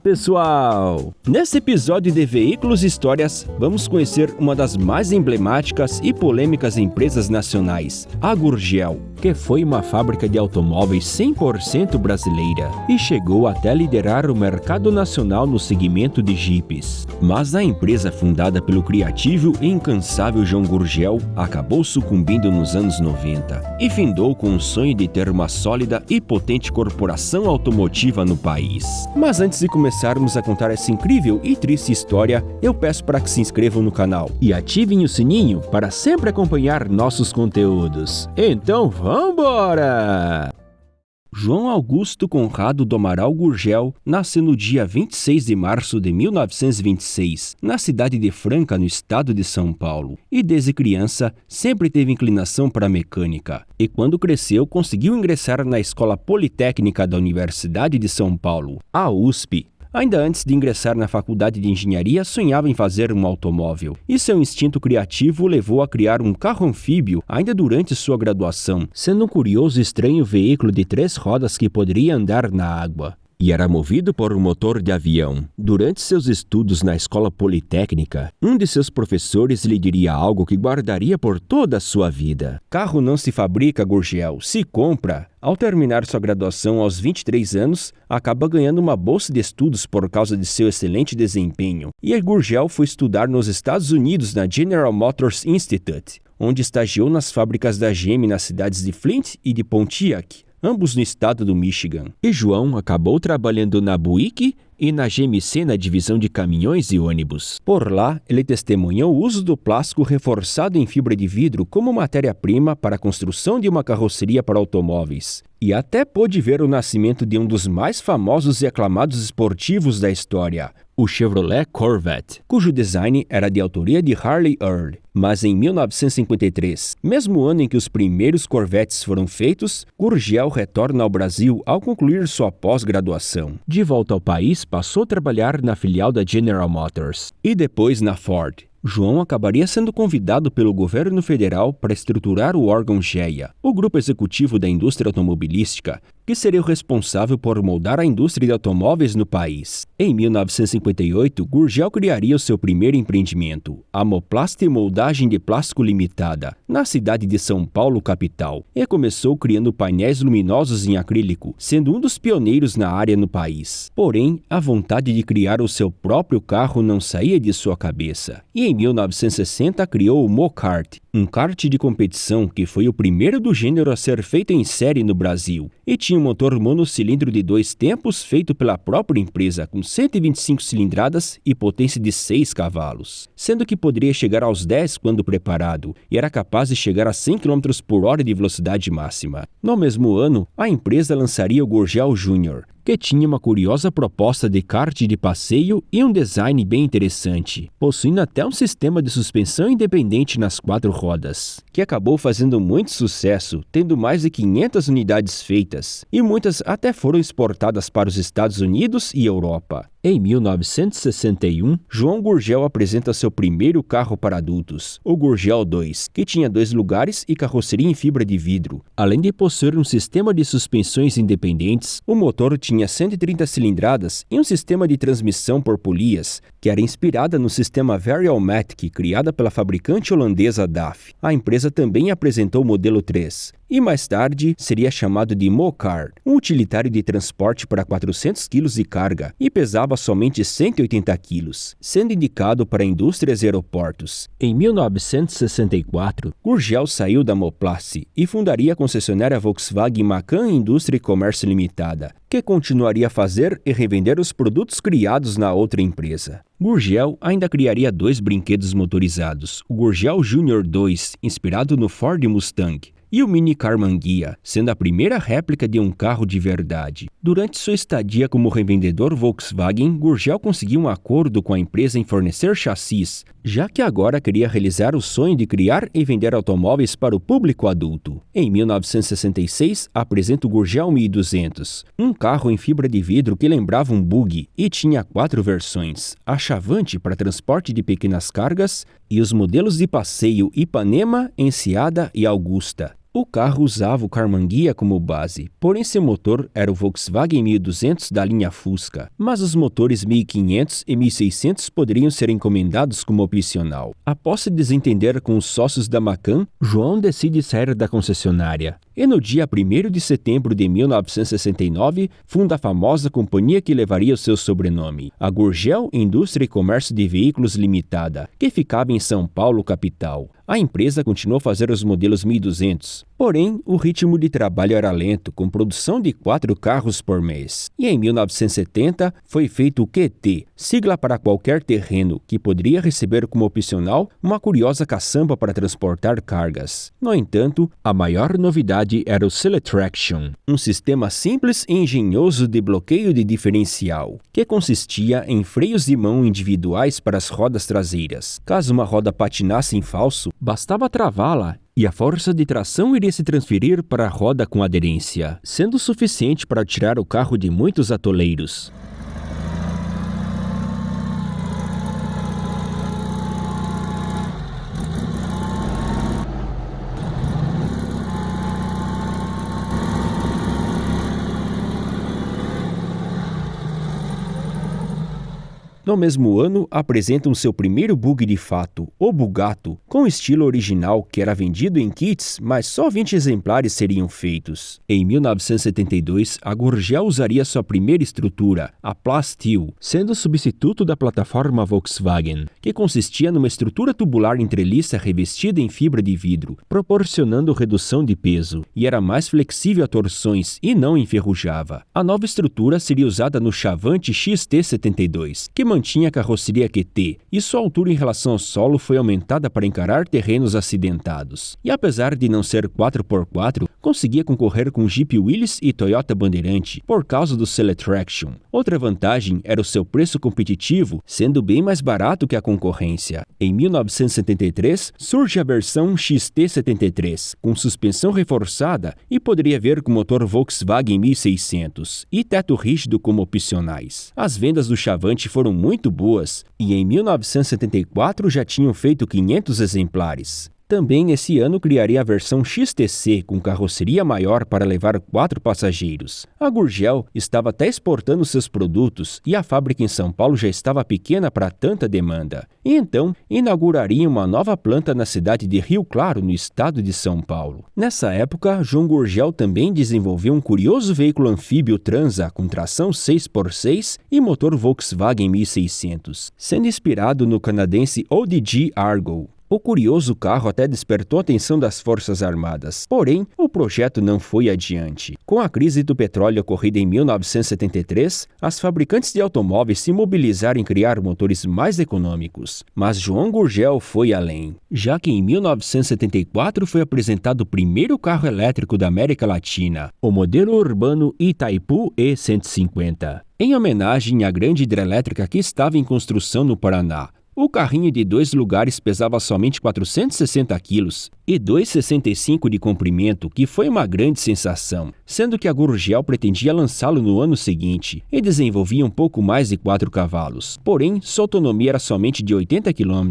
Olá, pessoal! Nesse episódio de Veículos e Histórias, vamos conhecer uma das mais emblemáticas e polêmicas empresas nacionais, a Gurgel, que foi uma fábrica de automóveis 100% brasileira e chegou até liderar o mercado nacional no segmento de jipes. Mas a empresa fundada pelo criativo e incansável João Gurgel acabou sucumbindo nos anos 90 e findou com o sonho de ter uma sólida e potente corporação automotiva no país. Mas antes de começarmos a contar essa incrível e triste história, eu peço para que se inscrevam no canal e ativem o sininho para sempre acompanhar nossos conteúdos. Então, vambora! João Augusto Conrado do Amaral Gurgel nasceu no dia 26 de março de 1926, na cidade de Franca, no estado de São Paulo. E desde criança, sempre teve inclinação para a mecânica. E quando cresceu, conseguiu ingressar na Escola Politécnica da Universidade de São Paulo, a USP. Ainda antes de ingressar na faculdade de engenharia, sonhava em fazer um automóvel, e seu instinto criativo o levou a criar um carro anfíbio ainda durante sua graduação, sendo um curioso e estranho veículo de 3 rodas que poderia andar na água. E era movido por um motor de avião. Durante seus estudos na escola politécnica, um de seus professores lhe diria algo que guardaria por toda a sua vida. Carro não se fabrica, Gurgel, se compra. Ao terminar sua graduação aos 23 anos, acaba ganhando uma bolsa de estudos por causa de seu excelente desempenho. E a Gurgel foi estudar nos Estados Unidos na General Motors Institute, onde estagiou nas fábricas da GM nas cidades de Flint e de Pontiac, ambos no estado do Michigan. E João acabou trabalhando na Buick e na GMC na divisão de caminhões e ônibus. Por lá, ele testemunhou o uso do plástico reforçado em fibra de vidro como matéria-prima para a construção de uma carroceria para automóveis. E até pôde ver o nascimento de um dos mais famosos e aclamados esportivos da história, o Chevrolet Corvette, cujo design era de autoria de Harley Earl. Mas em 1953, mesmo ano em que os primeiros Corvettes foram feitos, Gurgel retorna ao Brasil ao concluir sua pós-graduação. De volta ao país, passou a trabalhar na filial da General Motors e depois na Ford. João acabaria sendo convidado pelo governo federal para estruturar o órgão GEA, o grupo executivo da indústria automobilística, que seria o responsável por moldar a indústria de automóveis no país. Em 1958, Gurgel criaria o seu primeiro empreendimento, a Moplast Moldagem de Plástico Limitada, na cidade de São Paulo, capital, e começou criando painéis luminosos em acrílico, sendo um dos pioneiros na área no país. Porém, a vontade de criar o seu próprio carro não saía de sua cabeça, e em 1960 criou o Mokart, um kart de competição que foi o primeiro do gênero a ser feito em série no Brasil, e tinha um motor monocilindro de 2 tempos feito pela própria empresa, com 125 cilindradas e potência de 6 cavalos, sendo que poderia chegar aos 10 quando preparado, e era capaz de chegar a 100 km por hora de velocidade máxima. No mesmo ano, a empresa lançaria o Gurgel Jr., que tinha uma curiosa proposta de kart de passeio e um design bem interessante, possuindo até um sistema de suspensão independente nas 4 rodas, que acabou fazendo muito sucesso, tendo mais de 500 unidades feitas, e muitas até foram exportadas para os Estados Unidos e Europa. Em 1961, João Gurgel apresenta seu primeiro carro para adultos, o Gurgel 2, que tinha 2 lugares e carroceria em fibra de vidro. Além de possuir um sistema de suspensões independentes, o motor tinha 130 cilindradas e um sistema de transmissão por polias, que era inspirada no sistema Varialmatic, criada pela fabricante holandesa DAF. A empresa também apresentou o modelo 3, e mais tarde seria chamado de Mokar, um utilitário de transporte para 400 kg de carga e pesava somente 180 kg, sendo indicado para indústrias e aeroportos. Em 1964, Gurgel saiu da Moplast e fundaria a concessionária Volkswagen Macan Indústria e Comércio Limitada, que continuaria a fazer e revender os produtos criados na outra empresa. Gurgel ainda criaria 2 brinquedos motorizados, o Gurgel Jr. 2, inspirado no Ford Mustang, e o Minicar Manguia, sendo a primeira réplica de um carro de verdade. Durante sua estadia como revendedor Volkswagen, Gurgel conseguiu um acordo com a empresa em fornecer chassis, já que agora queria realizar o sonho de criar e vender automóveis para o público adulto. Em 1966, apresenta o Gurgel 1200, um carro em fibra de vidro que lembrava um buggy e tinha 4 versões: a Chavante para transporte de pequenas cargas e os modelos de passeio Ipanema, Enseada e Augusta. O carro usava o Karmann-Ghia como base, porém seu motor era o Volkswagen 1200 da linha Fusca, mas os motores 1500 e 1600 poderiam ser encomendados como opcional. Após se desentender com os sócios da Macan, João decide sair da concessionária. E no dia 1º de setembro de 1969, funda a famosa companhia que levaria o seu sobrenome, a Gurgel Indústria e Comércio de Veículos Limitada, que ficava em São Paulo, capital. A empresa continuou a fazer os modelos 1200, porém, o ritmo de trabalho era lento, com produção de 4 carros por mês. E em 1970, foi feito o QT, sigla para qualquer terreno, que poderia receber como opcional uma curiosa caçamba para transportar cargas. No entanto, a maior novidade era o Selec-Traction, um sistema simples e engenhoso de bloqueio de diferencial, que consistia em freios de mão individuais para as rodas traseiras. Caso uma roda patinasse em falso, bastava travá-la e a força de tração iria se transferir para a roda com aderência, sendo suficiente para tirar o carro de muitos atoleiros. No mesmo ano, apresentam seu primeiro bug de fato, o Bugato, com estilo original que era vendido em kits, mas só 20 exemplares seriam feitos. Em 1972, a Gurgel usaria sua primeira estrutura, a Plasteel, sendo substituto da plataforma Volkswagen, que consistia numa estrutura tubular entreliça revestida em fibra de vidro, proporcionando redução de peso, e era mais flexível a torções e não enferrujava. A nova estrutura seria usada no Chavante XT72, que mantinha a carroceria QT, e sua altura em relação ao solo foi aumentada para encarar terrenos acidentados. E apesar de não ser 4x4, conseguia concorrer com Jeep Willys e Toyota Bandeirante por causa do Selec-Traction. Outra vantagem era o seu preço competitivo, sendo bem mais barato que a concorrência. Em 1973, surge a versão XT73, com suspensão reforçada e poderia vir com motor Volkswagen 1600 e teto rígido como opcionais. As vendas do Chavante foram muito boas e em 1974 já tinham feito 500 exemplares. Também esse ano criaria a versão XTC com carroceria maior para levar 4 passageiros. A Gurgel estava até exportando seus produtos e a fábrica em São Paulo já estava pequena para tanta demanda. E então, inauguraria uma nova planta na cidade de Rio Claro, no estado de São Paulo. Nessa época, João Gurgel também desenvolveu um curioso veículo anfíbio Transa com tração 6x6 e motor Volkswagen 1600, sendo inspirado no canadense ODG Argo. O curioso carro até despertou a atenção das Forças Armadas, porém, o projeto não foi adiante. Com a crise do petróleo ocorrida em 1973, as fabricantes de automóveis se mobilizaram em criar motores mais econômicos. Mas João Gurgel foi além, já que em 1974 foi apresentado o primeiro carro elétrico da América Latina, o modelo urbano Itaipu E150, em homenagem à grande hidrelétrica que estava em construção no Paraná. O carrinho de 2 lugares pesava somente 460 quilos e 2,65 de comprimento, que foi uma grande sensação, sendo que a Gurgel pretendia lançá-lo no ano seguinte e desenvolvia um pouco mais de 4 cavalos. Porém, sua autonomia era somente de 80 km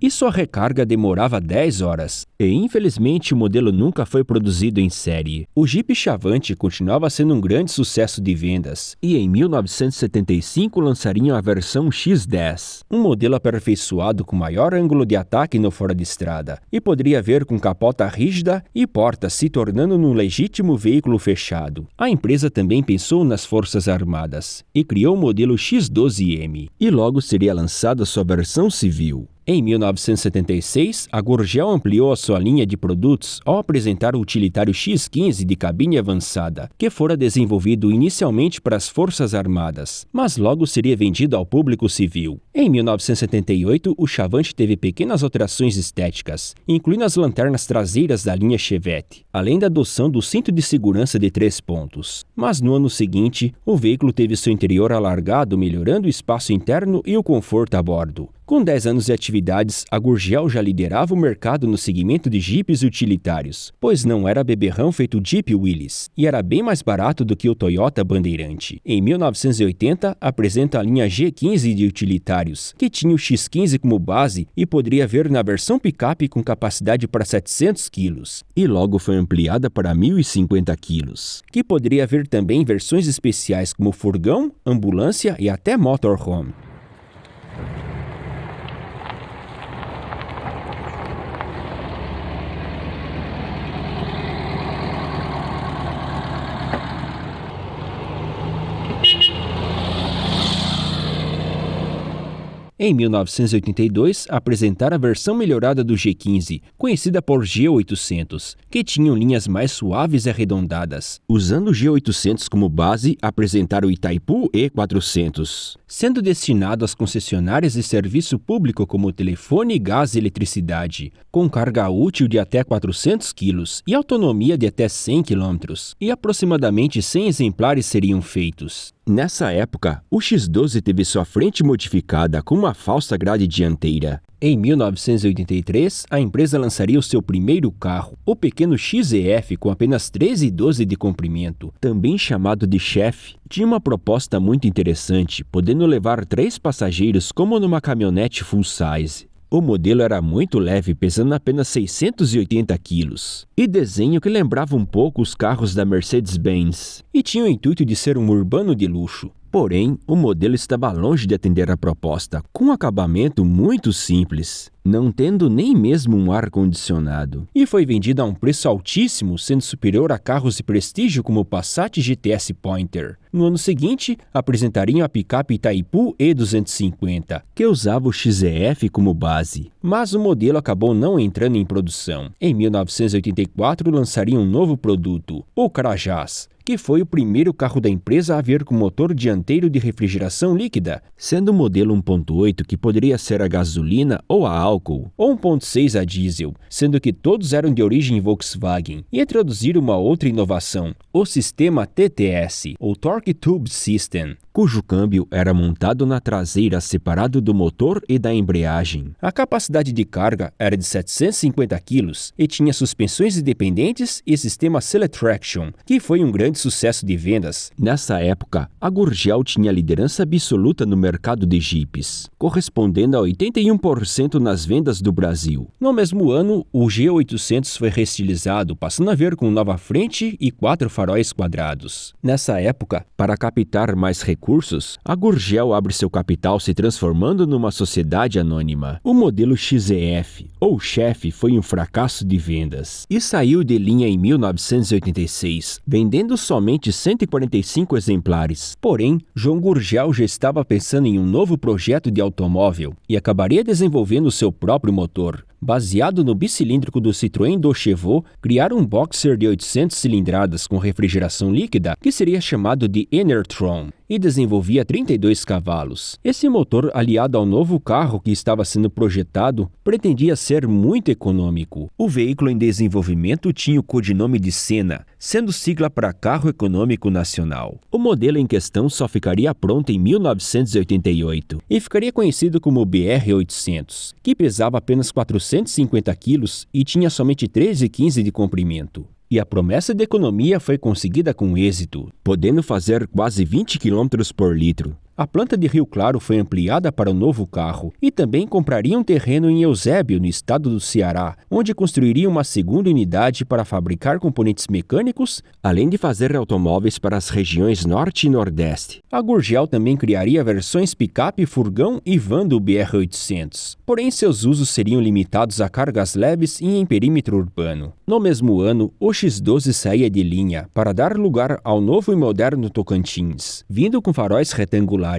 e sua recarga demorava 10 horas. E infelizmente o modelo nunca foi produzido em série. O Jeep Chavante continuava sendo um grande sucesso de vendas e em 1975 lançariam a versão X10, um modelo aperfeiçoado com maior ângulo de ataque no fora de estrada e poderia ver com capota rígida e portas, se tornando um legítimo veículo fechado. A empresa também pensou nas Forças Armadas e criou o modelo X12M e logo seria lançada sua versão civil. Em 1976, a Gurgel ampliou a sua linha de produtos ao apresentar o utilitário X15 de cabine avançada, que fora desenvolvido inicialmente para as Forças Armadas, mas logo seria vendido ao público civil. Em 1978, o Chavante teve pequenas alterações estéticas, incluindo as lanternas traseiras da linha Chevette, além da adoção do cinto de segurança de 3 pontos. Mas no ano seguinte, o veículo teve seu interior alargado, melhorando o espaço interno e o conforto a bordo, Com 10 anos de atividades, a Gurgel já liderava o mercado no segmento de jipes utilitários, pois não era beberrão feito Jeep Willys, e era bem mais barato do que o Toyota Bandeirante. Em 1980, apresenta a linha G15 de utilitários, que tinha o X15 como base e poderia haver na versão picape com capacidade para 700 kg, e logo foi ampliada para 1.050 kg, que poderia haver também versões especiais como furgão, ambulância e até motorhome. Em 1982, apresentaram a versão melhorada do G15, conhecida por G800, que tinham linhas mais suaves e arredondadas. Usando o G800 como base, apresentaram o Itaipu E400, sendo destinado às concessionárias de serviço público como telefone, gás e eletricidade, com carga útil de até 400 kg e autonomia de até 100 km, e aproximadamente 100 exemplares seriam feitos. Nessa época, o X12 teve sua frente modificada com uma falsa grade dianteira. Em 1983, a empresa lançaria o seu primeiro carro, o pequeno XEF, com apenas 13,12 de comprimento, também chamado de Chef. Tinha uma proposta muito interessante, podendo levar 3 passageiros como numa caminhonete full size. O modelo era muito leve, pesando apenas 680 quilos, e desenho que lembrava um pouco os carros da Mercedes-Benz, e tinha o intuito de ser um urbano de luxo. Porém, o modelo estava longe de atender a proposta, com um acabamento muito simples, não tendo nem mesmo um ar-condicionado, e foi vendido a um preço altíssimo, sendo superior a carros de prestígio como o Passat GTS Pointer. No ano seguinte, apresentariam a picape Itaipu E250, que usava o XEF como base, mas o modelo acabou não entrando em produção. Em 1984, lançariam um novo produto, o Carajás, que foi o primeiro carro da empresa a vir com motor dianteiro de refrigeração líquida, sendo o modelo 1.8 que poderia ser a gasolina ou a álcool, ou 1.6 a diesel, sendo que todos eram de origem Volkswagen, e introduziram uma outra inovação, o sistema TTS, ou Torque Tube System, cujo câmbio era montado na traseira separado do motor e da embreagem. A capacidade de carga era de 750 kg e tinha suspensões independentes e sistema Selec-Traction, que foi um grande sucesso de vendas. Nessa época, a Gurgel tinha liderança absoluta no mercado de jipes, correspondendo a 81% nas vendas do Brasil. No mesmo ano, o G800 foi reestilizado, passando a ver com nova frente e 4 faróis quadrados. Nessa época, para captar mais recursos, a Gurgel abre seu capital se transformando numa sociedade anônima. O modelo XEF, ou Chef, foi um fracasso de vendas e saiu de linha em 1986, vendendo somente 145 exemplares. Porém, João Gurgel já estava pensando em um novo projeto de automóvel e acabaria desenvolvendo seu próprio motor. Baseado no bicilíndrico do Citroën Chevaux, criaram um boxer de 800 cilindradas com refrigeração líquida que seria chamado de Enertron e desenvolvia 32 cavalos. Esse motor, aliado ao novo carro que estava sendo projetado, pretendia ser muito econômico. O veículo em desenvolvimento tinha o codinome de Senna, sendo sigla para Carro Econômico Nacional. O modelo em questão só ficaria pronto em 1988 e ficaria conhecido como BR-800, que pesava apenas 450 quilos e tinha somente 13,15 de comprimento. E a promessa de economia foi conseguida com êxito, podendo fazer quase 20 km por litro. A planta de Rio Claro foi ampliada para o novo carro e também compraria um terreno em Eusébio, no estado do Ceará, onde construiria uma segunda unidade para fabricar componentes mecânicos, além de fazer automóveis para as regiões Norte e Nordeste. A Gurgel também criaria versões picape, furgão e van do BR-800. Porém, seus usos seriam limitados a cargas leves e em perímetro urbano. No mesmo ano, o X12 saía de linha para dar lugar ao novo e moderno Tocantins, vindo com faróis retangulares,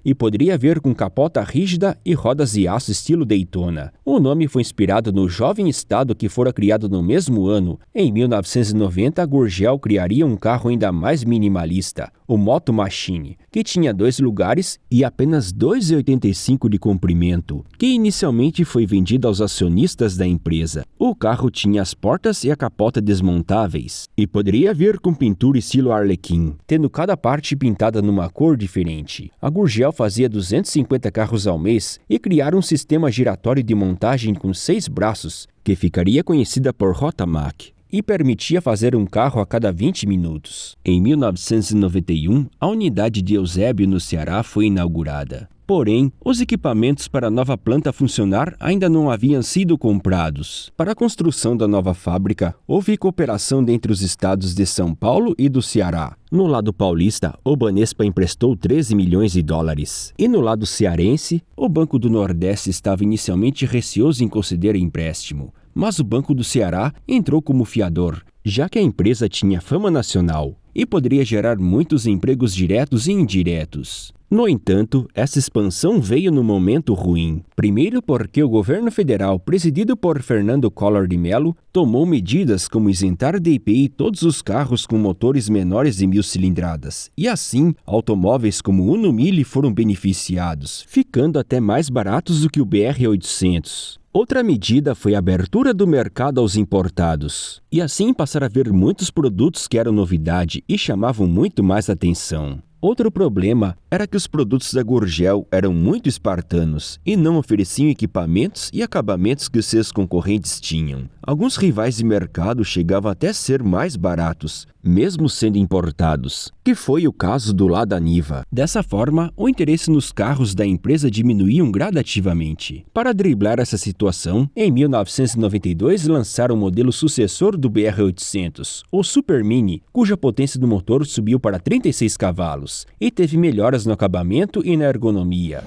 e poderia vir com capota rígida e rodas de aço estilo Daytona. O nome foi inspirado no jovem estado que fora criado no mesmo ano. Em 1990, a Gurgel criaria um carro ainda mais minimalista, o Moto Machine, que tinha 2 lugares e apenas 2,85 de comprimento, que inicialmente foi vendido aos acionistas da empresa. O carro tinha as portas e a capota desmontáveis e poderia vir com pintura estilo Arlequim, tendo cada parte pintada numa cor diferente. a Gurgel fazia 250 carros ao mês e criara um sistema giratório de montagem com 6 braços, que ficaria conhecida por Rotamac, e permitia fazer um carro a cada 20 minutos. Em 1991, a unidade de Eusébio, no Ceará, foi inaugurada. Porém, os equipamentos para a nova planta funcionar ainda não haviam sido comprados. Para a construção da nova fábrica, houve cooperação dentre os estados de São Paulo e do Ceará. No lado paulista, o Banespa emprestou 13 milhões de dólares. E no lado cearense, o Banco do Nordeste estava inicialmente receoso em conceder empréstimo. Mas o Banco do Ceará entrou como fiador, já que a empresa tinha fama nacional e poderia gerar muitos empregos diretos e indiretos. No entanto, essa expansão veio no momento ruim. Primeiro porque o governo federal, presidido por Fernando Collor de Mello, tomou medidas como isentar de IPI todos os carros com motores menores de 1.000 cilindradas. E assim, automóveis como o Uno Mille foram beneficiados, ficando até mais baratos do que o BR-800. Outra medida foi a abertura do mercado aos importados. E assim passaram a ver muitos produtos que eram novidade e chamavam muito mais atenção. Outro problema era que os produtos da Gurgel eram muito espartanos e não ofereciam equipamentos e acabamentos que os seus concorrentes tinham. Alguns rivais de mercado chegavam até a ser mais baratos, mesmo sendo importados, que foi o caso do Lada Niva. Dessa forma, o interesse nos carros da empresa diminuiu gradativamente. Para driblar essa situação, em 1992 lançaram o modelo sucessor do BR-800, o Super Mini, cuja potência do motor subiu para 36 cavalos. E teve melhoras no acabamento e na ergonomia.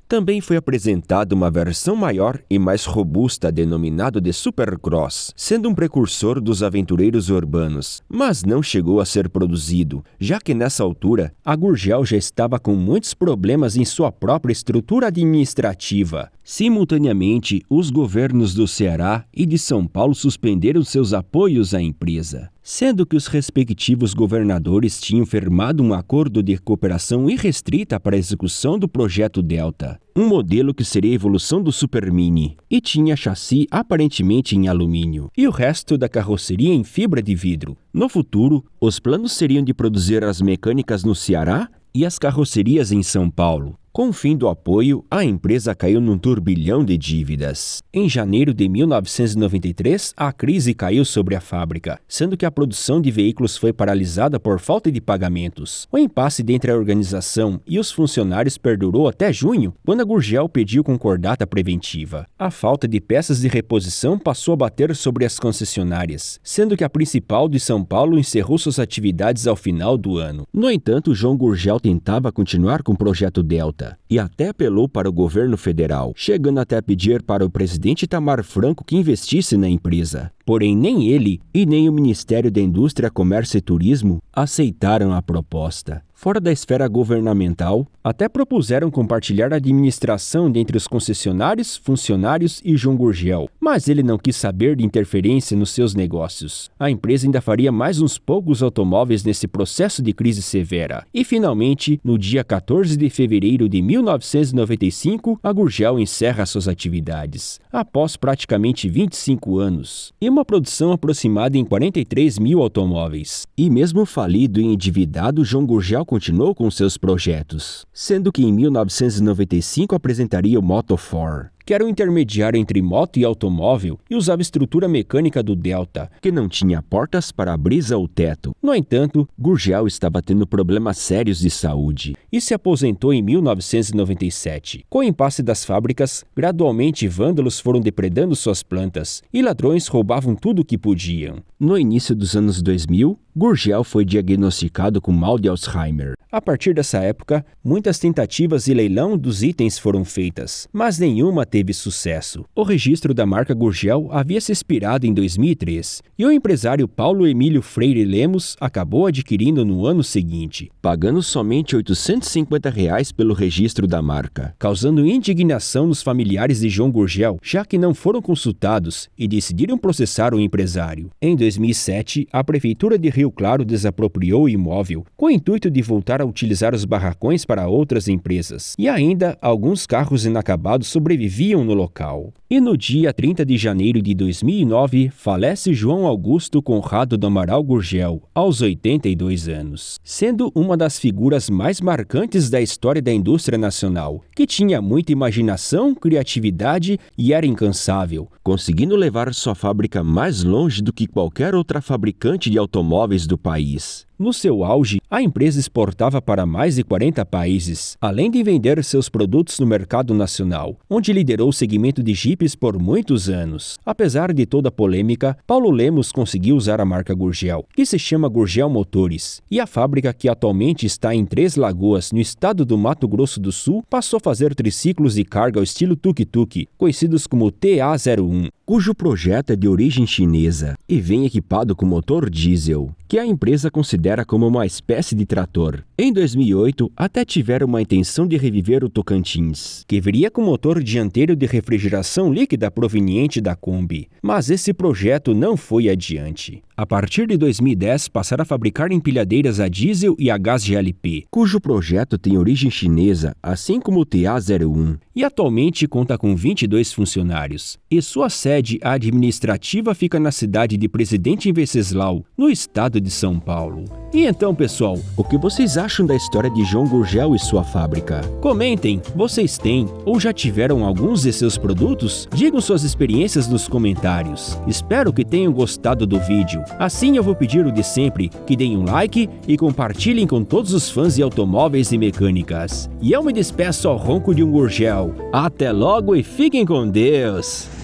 Também foi apresentada uma versão maior e mais robusta denominada de Supercross, sendo um precursor dos aventureiros urbanos, mas não chegou a ser produzido, já que nessa altura a Gurgel já estava com muitos problemas em sua própria estrutura administrativa. Simultaneamente, os governos do Ceará e de São Paulo suspenderam seus apoios à empresa, sendo que os respectivos governadores tinham firmado um acordo de cooperação irrestrita para a execução do Projeto Delta, um modelo que seria a evolução do Super Mini, e tinha chassi aparentemente em alumínio, e o resto da carroceria em fibra de vidro. No futuro, os planos seriam de produzir as mecânicas no Ceará e as carrocerias em São Paulo. Com o fim do apoio, a empresa caiu num turbilhão de dívidas. Em janeiro de 1993, a crise caiu sobre a fábrica, sendo que a produção de veículos foi paralisada por falta de pagamentos. O impasse entre a organização e os funcionários perdurou até junho, quando a Gurgel pediu concordata preventiva. A falta de peças de reposição passou a bater sobre as concessionárias, sendo que a principal de São Paulo encerrou suas atividades ao final do ano. No entanto, João Gurgel tentava continuar com o Projeto Delta e até apelou para o governo federal, chegando até a pedir para o presidente Itamar Franco que investisse na empresa. Porém, nem ele e nem o Ministério da Indústria, Comércio e Turismo aceitaram a proposta. Fora da esfera governamental, até propuseram compartilhar a administração dentre os concessionários, funcionários e João Gurgel, mas ele não quis saber de interferência nos seus negócios. A empresa ainda faria mais uns poucos automóveis nesse processo de crise severa. E, finalmente, no dia 14 de fevereiro de 1995, a Gurgel encerra suas atividades, após praticamente 25 anos, e uma produção aproximada em 43 mil automóveis. E mesmo falido e endividado, João Gurgel continuou com seus projetos, sendo que em 1995 apresentaria o Moto4, que era um intermediário entre moto e automóvel e usava estrutura mecânica do Delta, que não tinha portas, para-brisa ou teto. No entanto, Gurgel estava tendo problemas sérios de saúde e se aposentou em 1997. Com o impasse das fábricas, gradualmente vândalos foram depredando suas plantas e ladrões roubavam tudo o que podiam. No início dos anos 2000, Gurgel foi diagnosticado com mal de Alzheimer. A partir dessa época, muitas tentativas de leilão dos itens foram feitas, mas nenhuma teve sucesso. O registro da marca Gurgel havia se expirado em 2003 e o empresário Paulo Emílio Freire Lemos acabou adquirindo no ano seguinte, pagando somente R$ 850 pelo registro da marca, causando indignação nos familiares de João Gurgel, já que não foram consultados e decidiram processar o empresário. Em 2007, a Prefeitura de Rio Rio Claro desapropriou o imóvel, com o intuito de voltar a utilizar os barracões para outras empresas. E ainda, alguns carros inacabados sobreviviam no local. E no dia 30 de janeiro de 2009, falece João Augusto Conrado do Amaral Gurgel, aos 82 anos, sendo uma das figuras mais marcantes da história da indústria nacional, que tinha muita imaginação, criatividade e era incansável, conseguindo levar sua fábrica mais longe do que qualquer outra fabricante de automóveis do país. No seu auge, a empresa exportava para mais de 40 países, além de vender seus produtos no mercado nacional, onde liderou o segmento de jipes por muitos anos. Apesar de toda a polêmica, Paulo Lemos conseguiu usar a marca Gurgel, que se chama Gurgel Motores, e a fábrica, que atualmente está em Três Lagoas, no estado do Mato Grosso do Sul, passou a fazer triciclos de carga ao estilo tuk-tuk, conhecidos como TA-01, cujo projeto é de origem chinesa e vem equipado com motor diesel, que a empresa considera como uma espécie de trator. Em 2008, até tiveram uma intenção de reviver o Tocantins, que viria com motor dianteiro de refrigeração líquida proveniente da Kombi, mas esse projeto não foi adiante. A partir de 2010, passaram a fabricar empilhadeiras a diesel e a gás GLP, cujo projeto tem origem chinesa, assim como o TA-01, e atualmente conta com 22 funcionários. E sua sede administrativa fica na cidade de Presidente Venceslau, no estado de São Paulo. E então, pessoal, o que vocês acham da história de João Gurgel e sua fábrica? Comentem, vocês têm ou já tiveram alguns de seus produtos? Digam suas experiências nos comentários. Espero que tenham gostado do vídeo. Assim eu vou pedir o de sempre, que deem um like e compartilhem com todos os fãs de automóveis e mecânicas. E eu me despeço ao ronco de um Gurgel. Até logo e fiquem com Deus!